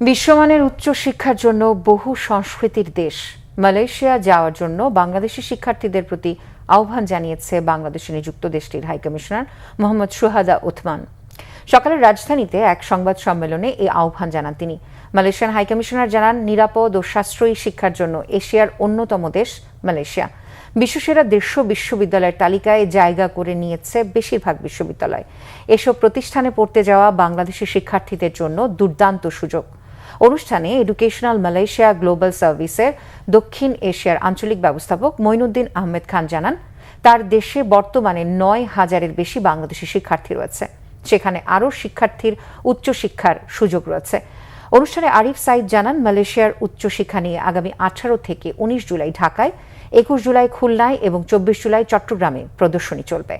বিশ্বমানের উচ্চ শিক্ষার জন্য বহু সংস্কৃতির দেশ মালয়েশিয়া যাওয়ার জন্য বাংলাদেশি শিক্ষার্থীদের প্রতি আহ্বান জানিয়েছে বাংলাদেশে নিযুক্ত দেশটির হাইকমিশনার মোহাম্মদ সুহাদা ওথমান। সকালে রাজধানীতে এক সংবাদ সম্মেলনে এই আহ্বান জানান তিনি। মালয়েশিয়ান হাইকমিশনার জানান, নিরাপদ ও সাশ্রয়ী শিক্ষার জন্য এশিয়ার অন্যতম দেশ মালয়েশিয়া। বিশ্বসেরা 150 বিশ্ববিদ্যালয়ের তালিকায় জায়গা করে নিয়েছে বেশিরভাগ বিশ্ববিদ্যালয়। এসব প্রতিষ্ঠানে পড়তে যাওয়া বাংলাদেশি শিক্ষার্থীদের জন্য দুর্দান্ত সুযোগ। অনুষ্ঠানে এডুকেশনাল মালয়েশিয়া গ্লোবাল সার্ভিসের দক্ষিণ এশিয়ার আঞ্চলিক ব্যবস্থাপক মঈনুদ্দিন আহমেদ খান জানান, তার দেশে বর্তমানে 9,000-এর বেশি বাংলাদেশি শিক্ষার্থী রয়েছে। সেখানে আরও শিক্ষার্থীর উচ্চশিক্ষার সুযোগ রয়েছে। অনুষ্ঠানে আরিফ সাইদ জানান, মালয়েশিয়ার উচ্চশিক্ষা নিয়ে আগামী 18 থেকে 19 জুলাই ঢাকায়, 21 জুলাই খুলনায় এবং 24 জুলাই চট্টগ্রামে প্রদর্শনী চলবে।